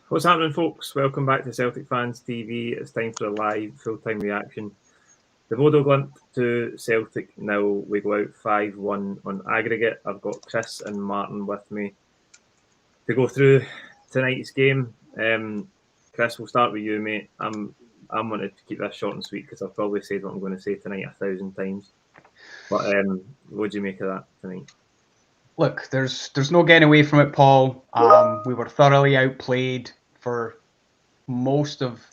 What's happening, folks? Welcome back to Celtic Fans TV. It's time for a live, full-time reaction. The Bodø Glimt to Celtic 0. We go out 5-1 on aggregate. I've got Chris and Martin with me to go through tonight's game. Chris, we'll start with you, mate. I'm wanting to keep this short and sweet because I've probably said what I'm going to say tonight 1,000 times. But what do you make of that tonight? Look, there's no getting away from it, Paul. We were thoroughly outplayed for most of,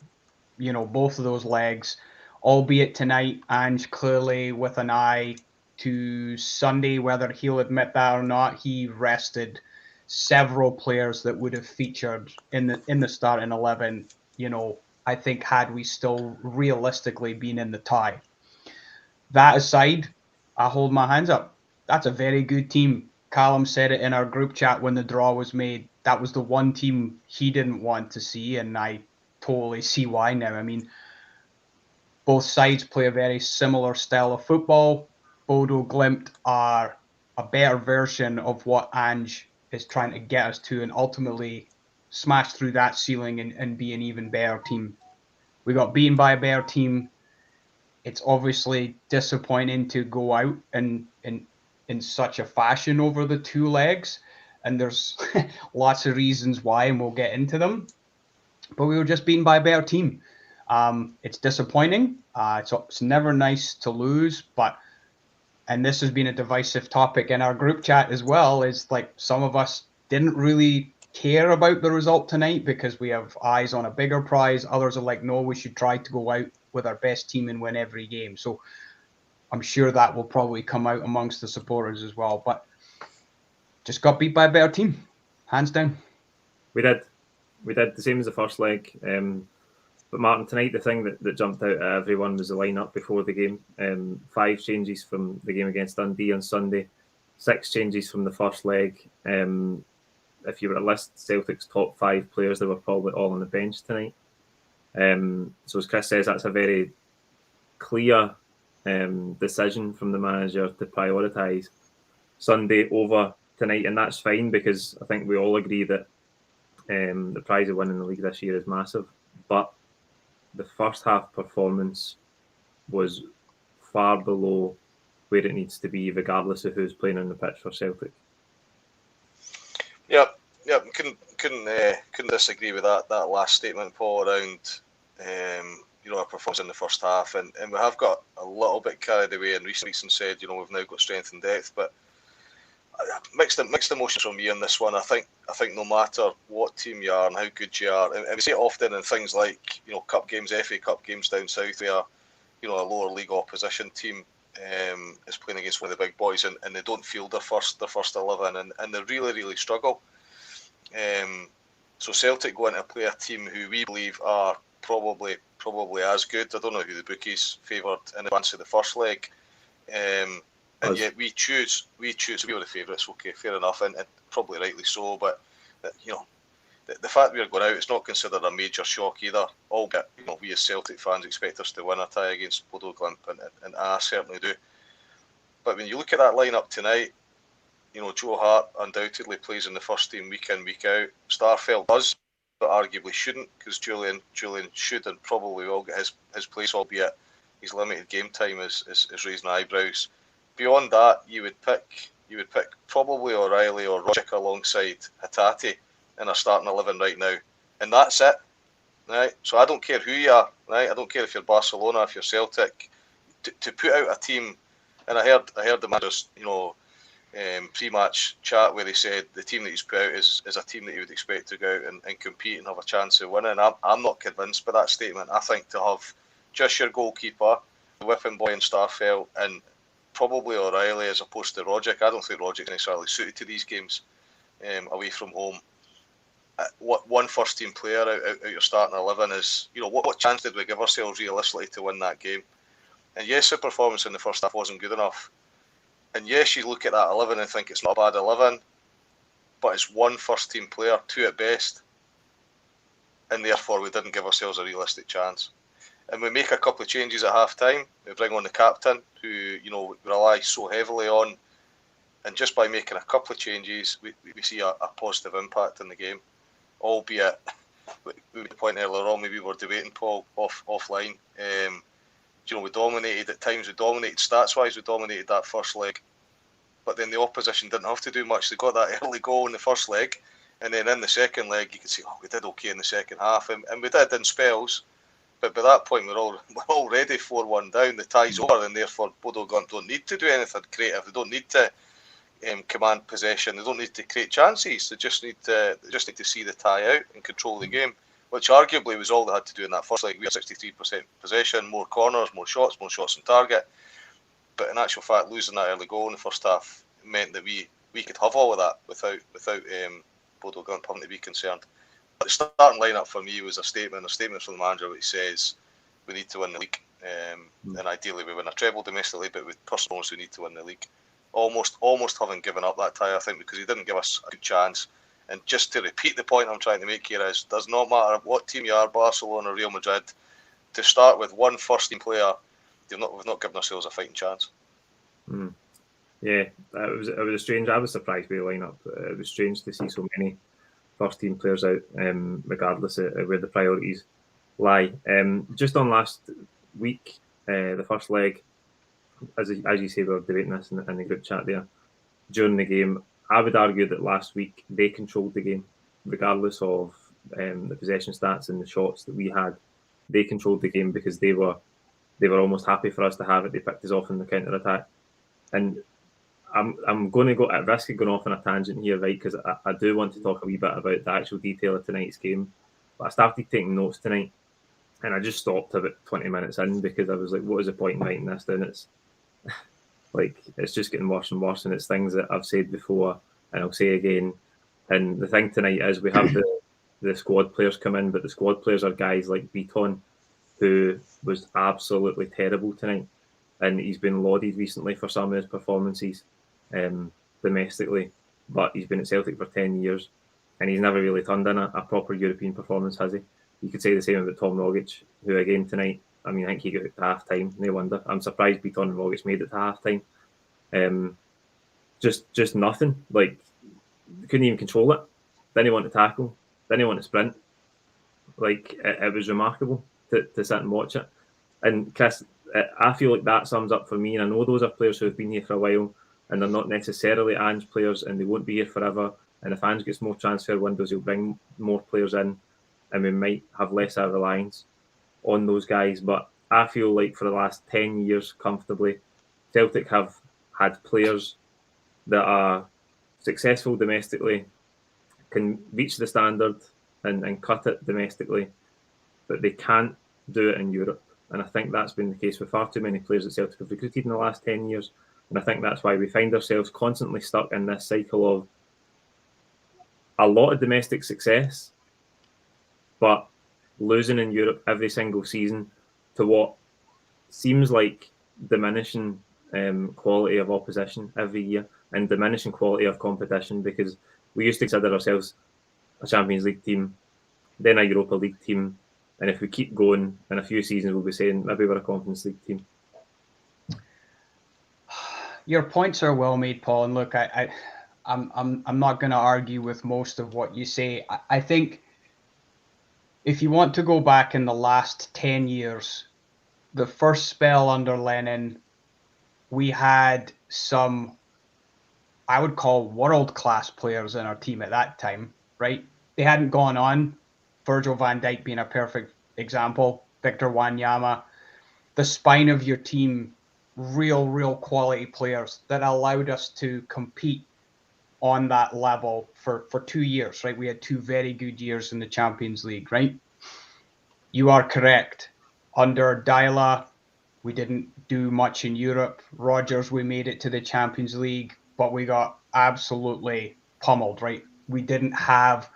both of those legs, albeit tonight, Ange clearly with an eye to Sunday, whether he'll admit that or not, he rested several players that would have featured in the starting 11, I think had we still realistically been in the tie. That aside, I hold my hands up. That's a very good team. Callum said it in our group chat when the draw was made. That was the one team he didn't want to see, and I totally see why now. I mean, both sides play a very similar style of football. Bodø Glimt are a better version of what Ange is trying to get us to and ultimately smash through that ceiling and be an even better team. We got beaten by a better team. It's obviously disappointing to go out in such a fashion over the two legs, and there's lots of reasons why, and we'll get into them. But we were just beaten by a better team. It's disappointing. It's never nice to lose, and this has been a divisive topic in our group chat as well, is like some of us didn't really care about the result tonight because we have eyes on a bigger prize. Others are like, no, we should try to go out with our best team and win every game. So I'm sure that will probably come out amongst the supporters as well. But just got beat by a better team, hands down. We did the same as the first leg. But Martin, tonight the thing that jumped out at everyone was the lineup before the game. 5 changes from the game against Dundee on Sunday, 6 changes from the first leg. If you were to list Celtic's top 5 players, they were probably all on the bench tonight. So as Chris says, that's a very clear decision from the manager to prioritise Sunday over tonight, and that's fine because I think we all agree that the prize of winning the league this year is massive. But the first half performance was far below where it needs to be, regardless of who's playing on the pitch for Celtic. Yeah, couldn't disagree with that last statement, Paul, around our performance in the first half, and we have got a little bit carried away in recent weeks and said, we've now got strength and depth, but mixed emotions from me on this one. I think no matter what team you are and how good you are, and we see it often in things like cup games, FA Cup games down south, where a lower league opposition team is playing against one of the big boys, and they don't field their first 11, and they really struggle. So Celtic going to play a team who we believe are probably as good. I don't know who the bookies favoured in advance of the first leg, and yet we choose we were the favourites. Okay, fair enough, and probably rightly so. But the fact we are going out, it's not considered a major shock either. Albeit we as Celtic fans expect us to win a tie against Bodø Glimt, and I certainly do. But when you look at that lineup tonight, Joe Hart undoubtedly plays in the first team week in, week out. Starfelt does, but arguably shouldn't, because Julian should and probably will get his place, albeit his limited game time is raising eyebrows. Beyond that, you would pick probably O'Reilly or Rogic alongside Hatate in a starting 11 right now, and that's it. Right, so I don't care who you are. Right, I don't care if you're Barcelona, if you're Celtic. To put out a team, and I heard the manager's pre-match chat where he said the team that he's put out is a team that he would expect to go out and compete and have a chance of winning. I'm not convinced by that statement. I think to have just your goalkeeper, the whipping boy and Starfelt, and probably O'Reilly as opposed to Rogic. I don't think Rogic's necessarily suited to these games away from home. What one first team player out your starting 11 is, what chance did we give ourselves realistically to win that game? And yes, the performance in the first half wasn't good enough. And yes, you look at that 11 and think it's not a bad 11, but it's one first team player, 2 at best, and therefore we didn't give ourselves a realistic chance. And we make a couple of changes at half time. We bring on the captain, who we rely so heavily on, and just by making a couple of changes, we see a positive impact in the game. Albeit we made the point earlier on, maybe we were debating, Paul, offline. We dominated at times. We dominated stats-wise. We dominated that first leg, but then the opposition didn't have to do much. They got that early goal in the first leg, and then in the second leg, you could see, we did okay in the second half, and we did in spells. But by that point, we're already 4-1 down. The tie's over, and therefore Bodø Glimt don't need to do anything creative. They don't need to command possession. They don't need to create chances. They just need to see the tie out and control the game, which arguably was all they had to do in that first leg. We had 63% possession, more corners, more shots on target. But in actual fact, losing that early goal in the first half meant that we could have all of that without Bodø Glimt having to be concerned. But the starting lineup for me was a statement from the manager which says we need to win the league, and ideally we win a treble domestically, but with personals we need to win the league. Almost having given up that tie, I think, because he didn't give us a good chance. And just to repeat the point I'm trying to make here is, does not matter what team you are, Barcelona or Real Madrid, to start with one first-team player, we've not given ourselves a fighting chance. Yeah, it was strange. I was surprised by the lineup. It was strange to see so many first-team players out, regardless of where the priorities lie. Just on last week, the first leg, as you say, we were debating this in the group chat there during the game. I would argue that last week they controlled the game, regardless of the possession stats and the shots that we had. They controlled the game because they were almost happy for us to have it. They picked us off in the counter attack, and I'm going to go at risk of going off on a tangent here, right? Because I do want to talk a wee bit about the actual detail of tonight's game. But I started taking notes tonight, and I just stopped about 20 minutes in because I was like, "What is the point in writing this down?" It's just getting worse and worse, and it's things that I've said before and I'll say again. And the thing tonight is we have the squad players come in, but the squad players are guys like Beaton, who was absolutely terrible tonight, and he's been lauded recently for some of his performances domestically, but he's been at Celtic for 10 years and he's never really turned in a proper European performance, has he? You could say the same about Tom Rogic, who again tonight, I think he got it to half time, no wonder. I'm surprised Beaton and Rogic made it to half time. Just nothing. Couldn't even control it. Didn't want to tackle, didn't want to sprint. It was remarkable to sit and watch it. And Chris, I feel like that sums up for me, and I know those are players who have been here for a while and they're not necessarily Ange players and they won't be here forever, and if Ange gets more transfer windows he'll bring more players in and we might have less of a reliance on those guys. But I feel like for the last 10 years comfortably, Celtic have had players that are successful domestically, can reach the standard and cut it domestically, but they can't do it in Europe. And I think that's been the case with far too many players that Celtic have recruited in the last 10 years. And I think that's why we find ourselves constantly stuck in this cycle of a lot of domestic success, but losing in Europe every single season to what seems like diminishing quality of opposition every year and diminishing quality of competition, because we used to consider ourselves a Champions League team, then a Europa League team, and if we keep going in a few seasons we'll be saying maybe we're a Conference League team. Your points are well made, Paul, and look, I'm not going to argue with most of what you say. I think if you want to go back in the last 10 years, the first spell under Lennon, we had some, I would call, world-class players in our team at that time, right? They hadn't gone on. Virgil van Dijk being a perfect example, Victor Wanyama. The spine of your team, real quality players that allowed us to compete on that level for 2 years, right? We had 2 very good years in the Champions League, right? You are correct. Under Dyla, we didn't do much in Europe. Rodgers, we made it to the Champions League, but we got absolutely pummeled, right? We didn't have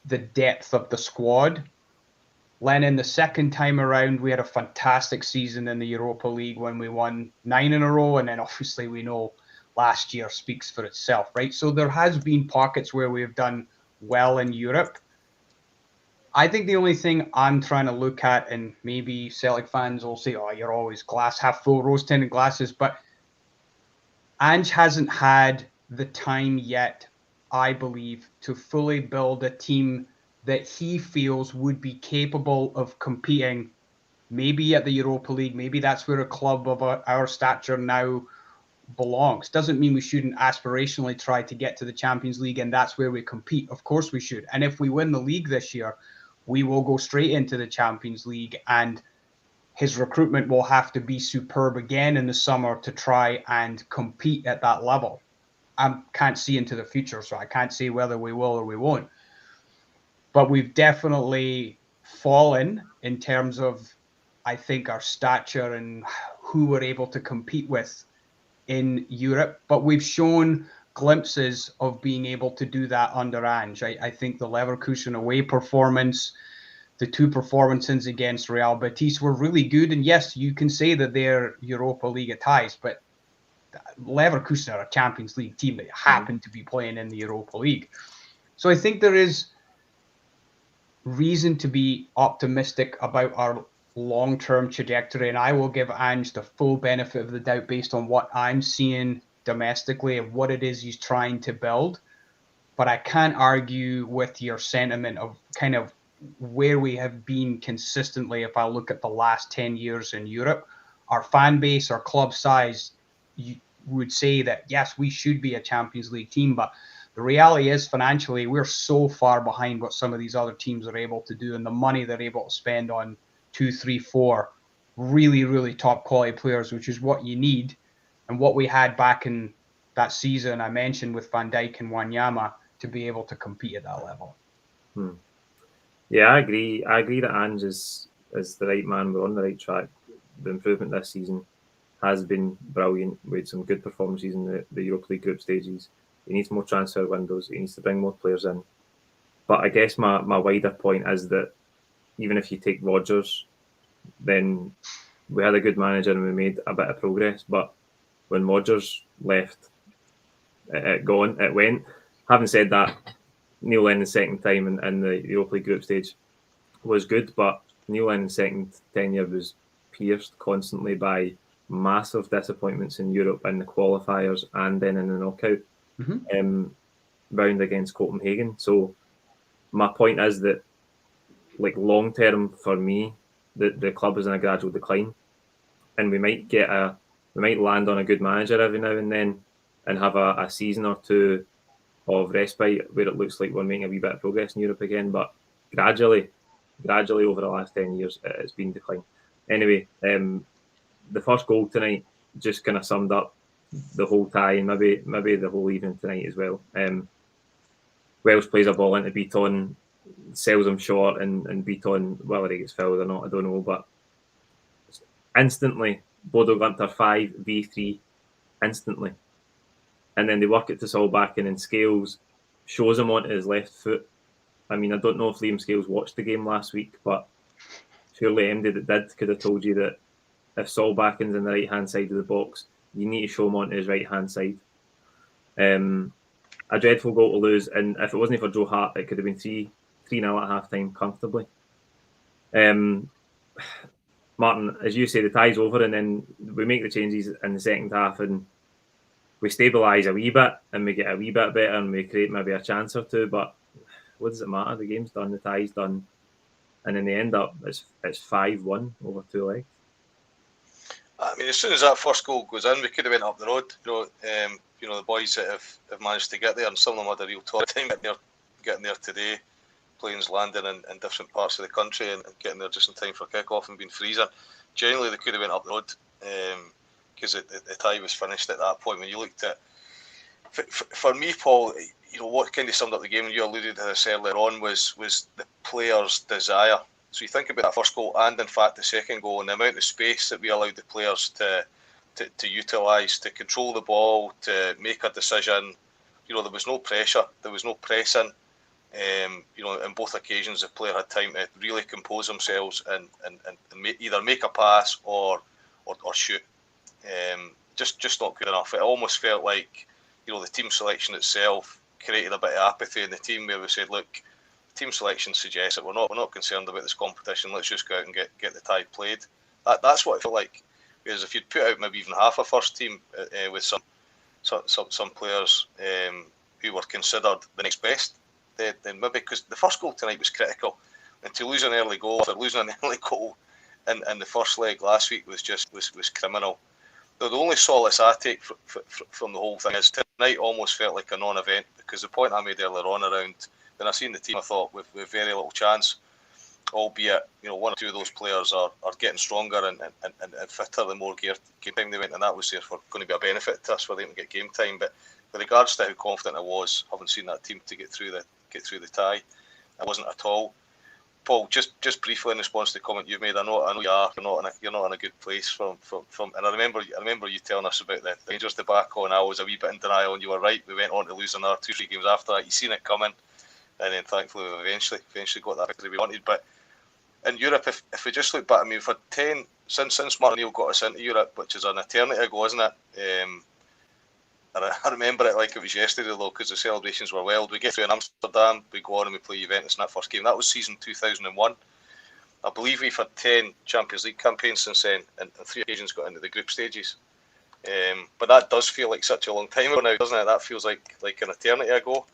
the depth of the squad. Lennon, the second time around, we had a fantastic season in the Europa League when we won 9 in a row, and then obviously we know last year speaks for itself, right? So there has been pockets where we've done well in Europe. I think the only thing I'm trying to look at, and maybe Celtic fans will say, oh, you're always glass half full, rose-tinted glasses, but Ange hasn't had the time yet, I believe, to fully build a team that he feels would be capable of competing, maybe at the Europa League. Maybe that's where a club of our stature now belongs. Doesn't mean we shouldn't aspirationally try to get to the Champions League and that's where we compete. Of course we should. And if we win the league this year, we will go straight into the Champions League, and his recruitment will have to be superb again in the summer to try and compete at that level. I can't see into the future, so I can't say whether we will or we won't. But we've definitely fallen in terms of, I think, our stature and who we're able to compete with in Europe. But we've shown glimpses of being able to do that under Ange. I think the Leverkusen away performance, the two performances against Real Betis were really good. And yes, you can say that they're Europa League ties, but Leverkusen are a Champions League team that happen to be playing in the Europa League. So I think there is reason to be optimistic about our long-term trajectory, and I will give Ange the full benefit of the doubt based on what I'm seeing domestically of what it is he's trying to build. But I can't argue with your sentiment of kind of where we have been consistently. If I look at the last 10 years in Europe, our fan base, our club size, you would say that yes, we should be a Champions League team, but the reality is financially we're so far behind what some of these other teams are able to do, and the money they're able to spend on 2, 3, 4 really, really top quality players, which is what you need, and what we had back in that season I mentioned with Van Dijk and Wanyama to be able to compete at that level. Yeah, I agree. I agree that Ange is the right man. We're on the right track. The improvement this season has been brilliant. We had some good performances in the Europa League group stages. He needs more transfer windows. He needs to bring more players in. But I guess my wider point is that even if you take Rodgers, then we had a good manager and we made a bit of progress. But when Rodgers left, it went. Having said that, Neil Lennon's second time in the Europa League group stage was good, but Neil Lennon's second tenure was pierced constantly by massive disappointments in Europe in the qualifiers and then in the knockout round against Copenhagen. So my point is that, like, long term for me, the club is in a gradual decline, and we might land on a good manager every now and then and have a season or two of respite where it looks like we're making a wee bit of progress in Europe again. But gradually over the last 10 years, it's been decline. Anyway, the first goal tonight just kind of summed up the whole tie and maybe the whole evening tonight as well. Welsh plays a ball into Beaton, sells him short, and Beaton, whether he gets fouled or not, I don't know, but instantly, Bodø Glimt are 5v3 instantly. And then they work it to Solbakken, and Scales shows him onto his left foot. I mean, I don't know if Liam Scales watched the game last week, but surely MD that did could have told you that if Solbakken's in the right-hand side of the box, you need to show him onto his right-hand side. A dreadful goal to lose, and if it wasn't for Joe Hart, it could have been 3-0 at half-time comfortably. Martin, as you say, the tie's over, and then we make the changes in the second half, and we stabilise a wee bit, and we get a wee bit better, and we create maybe a chance or two, but what does it matter? The game's done, the tie's done, and in the end up, it's 5-1 over 2 legs. I mean, as soon as that first goal goes in, we could have went up the road. The boys that have managed to get there, and some of them had a real tough time getting there today. Planes landing in different parts of the country and getting there just in time for kick-off and being freezing. Generally, they could have went up the road because the tie was finished at that point. When you looked at, for me, Paul, what kind of summed up the game, and you alluded to this earlier on, was the players' desire. So you think about that first goal and, in fact, the second goal, and the amount of space that we allowed the players to utilise, to control the ball, to make a decision. There was no pressure, there was no pressing. In both occasions, the player had time to really compose themselves and either make a pass or shoot. Just not good enough. It almost felt like the team selection itself created a bit of apathy in the team, where we said, look, team selection suggests that we're not concerned about this competition. Let's just go out and get the tie played. That's what it felt like. Because if you'd put out maybe even half a first team with some players who were considered the next best, then maybe, because the first goal tonight was critical, and to lose an early goal after losing an early goal in the first leg last week was criminal. The only solace I take from the whole thing is tonight almost felt like a non-event, because the point I made earlier on around when I seen the team, I thought with very little chance, albeit one or two of those players are getting stronger and fitter the more game time they went, and that was therefore going to be a benefit to us for them to get game time. But with regards to how confident I was, having seen that team to get through the tie, I wasn't at all. Paul, just briefly in response to the comment you've made, I know you're not in a good place from and I remember you telling us about the Rangers debacle, and I was a wee bit in denial, and you were right. We went on to lose another 2-3 games after that. You seen it coming, and then thankfully we eventually got that victory we wanted. But in Europe, if we just look back, I mean, for 10 since Martin O'Neill got us into Europe, which is an eternity ago, isn't it? And I remember it like it was yesterday, though, because the celebrations were wild. We get through in Amsterdam, we go on and we play Juventus in that first game. That was season 2001. I believe we've had 10 Champions League campaigns since then, and 3 occasions got into the group stages. But that does feel like such a long time ago now, doesn't it? That feels like an eternity ago.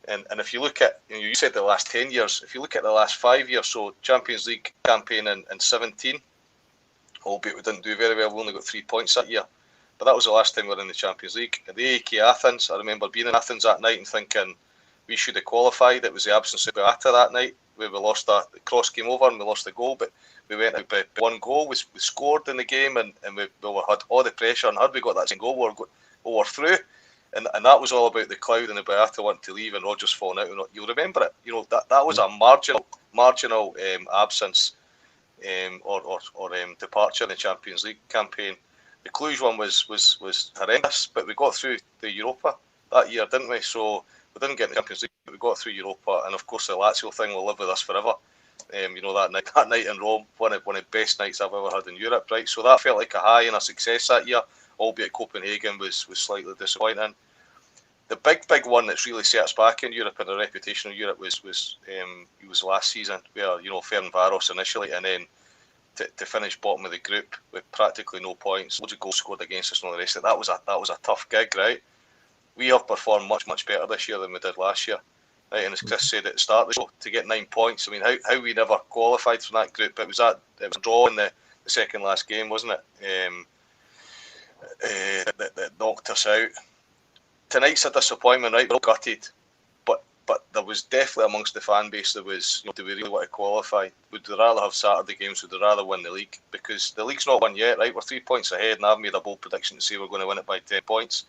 And if you look at, you said the last 10 years, if you look at the last 5 years, so Champions League campaign in 17, albeit we didn't do very well, we only got 3 points that year. But that was the last time we were in the Champions League. At the AEK Athens, I remember being in Athens that night and thinking we should have qualified. It was the absence of Beata that night, where we lost the cross came over and we lost the goal, but we went out by 1 goal. We scored in the game, and we had all the pressure, and had we got that same goal, we were through. And that was all about the cloud and the Beata wanting to leave and Rodgers falling out. You'll remember it. That was a marginal absence or departure in the Champions League campaign. The Cluj one was horrendous, but we got through the Europa that year, didn't we? So we didn't get in the Champions League, but we got through Europa, and of course the Lazio thing will live with us forever. That night in Rome, one of the best nights I've ever had in Europe, right? So that felt like a high and a success that year, albeit Copenhagen was slightly disappointing. The big one that's really set us back in Europe and the reputation of Europe was last season, where Ferencváros initially, and then to finish bottom of the group with practically no points, loads of goals scored against us and all the rest of it. That was a tough gig, right? We have performed much better this year than we did last year, right? And as Chris said at the start of the show, to get 9 points, I mean, how we never qualified from that group. It was a draw in the second last game, wasn't it? That knocked us out. Tonight's a disappointment, right? We're all gutted, but there was definitely amongst the fan base there was, do we really want to qualify? Would we rather have Saturday games? Would we rather win the league? Because the league's not won yet, right? We're 3 points ahead, and I've made a bold prediction to say we're going to win it by 10 points.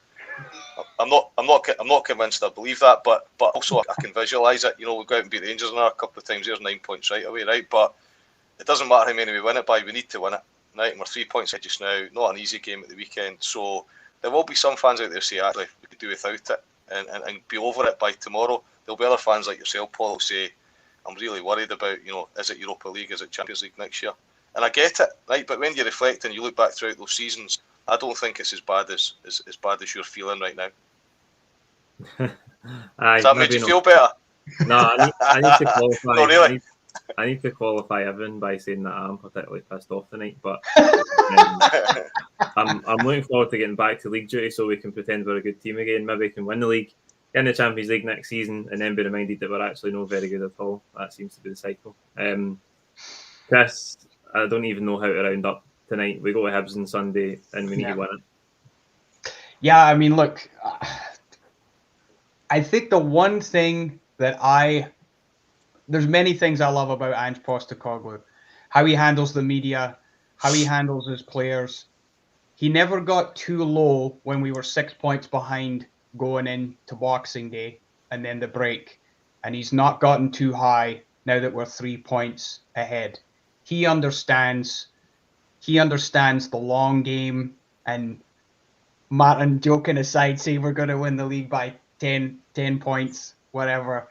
I'm not convinced I believe that, but also I can visualise it. We'll go out and beat the Rangers now a couple of times. There's 9 points right away, right? But it doesn't matter how many we win it by. We need to win it, right? And we're 3 points ahead just now. Not an easy game at the weekend, so there will be some fans out there say, actually, we could do without it and be over it by tomorrow. There'll be other fans like yourself, Paul, who'll say, I'm really worried about, is it Europa League, is it Champions League next year? And I get it, right? But when you reflect and you look back throughout those seasons, I don't think it's as bad as you're feeling right now. Does that make you feel better? No, I need to qualify. No, really. I need to qualify everyone by saying that I'm particularly pissed off tonight, but I'm looking forward to getting back to league duty so we can pretend we're a good team again. Maybe we can win the league, get in the Champions League next season, and then be reminded that we're actually not very good at all. That seems to be the cycle. Chris, I don't even know how to round up tonight. We go to Hibs on Sunday, and we need to win it. Yeah, I mean, look, I think the one thing that there's many things I love about Ange Postecoglou. How he handles the media, how he handles his players. He never got too low when we were 6 points behind going into Boxing Day and then the break. And he's not gotten too high now that we're 3 points ahead. He understands the long game. And Martin, joking aside, say we're going to win the league by 10 points, whatever.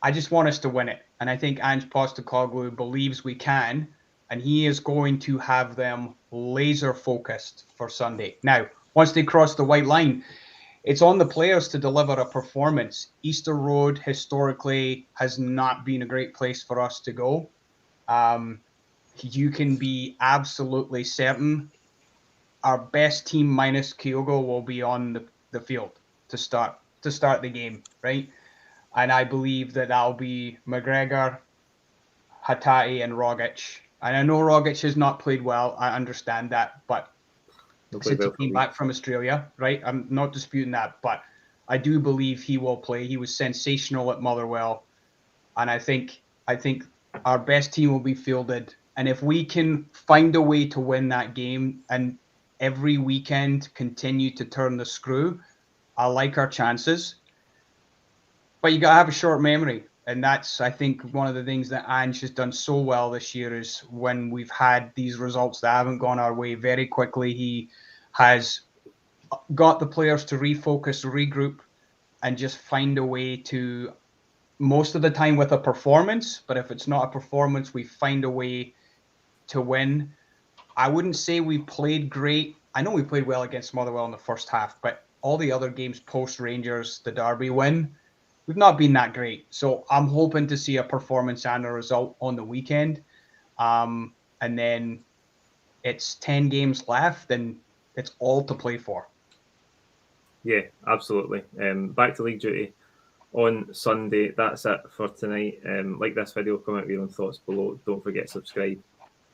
I just want us to win it. And I think Ange Postecoglou believes we can. And he is going to have them laser focused for Sunday. Now, once they cross the white line, it's on the players to deliver a performance. Easter Road historically has not been a great place for us to go. You can be absolutely certain our best team minus Kyogo will be on the field to start the game, right? And I believe that'll be McGregor, Hatate, and Rogic. And I know Rogic has not played well. I understand that, but since he came back from Australia, right? I'm not disputing that, but I do believe he will play. He was sensational at Motherwell, and I think our best team will be fielded. And if we can find a way to win that game and every weekend continue to turn the screw, I like our chances. But you got to have a short memory. And that's, I think, one of the things that Ange has done so well this year is when we've had these results that haven't gone our way, very quickly he has got the players to refocus, regroup, and just find a way to, most of the time with a performance, but if it's not a performance, we find a way to win. I wouldn't say we played great. I know we played well against Motherwell in the first half, but all the other games post Rangers, the Derby win, we've not been that great. So I'm hoping to see a performance and a result on the weekend. And then it's 10 games left and it's all to play for. Yeah, absolutely. Back to league duty on Sunday. That's it for tonight. Like this video, comment with your own thoughts below. Don't forget to subscribe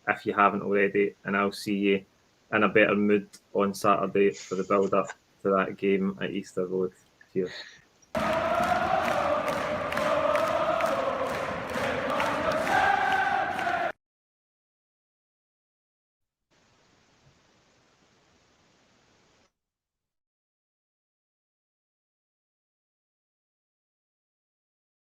if you haven't already. And I'll see you in a better mood on Saturday for the build-up to that game at Easter Road. Cheers.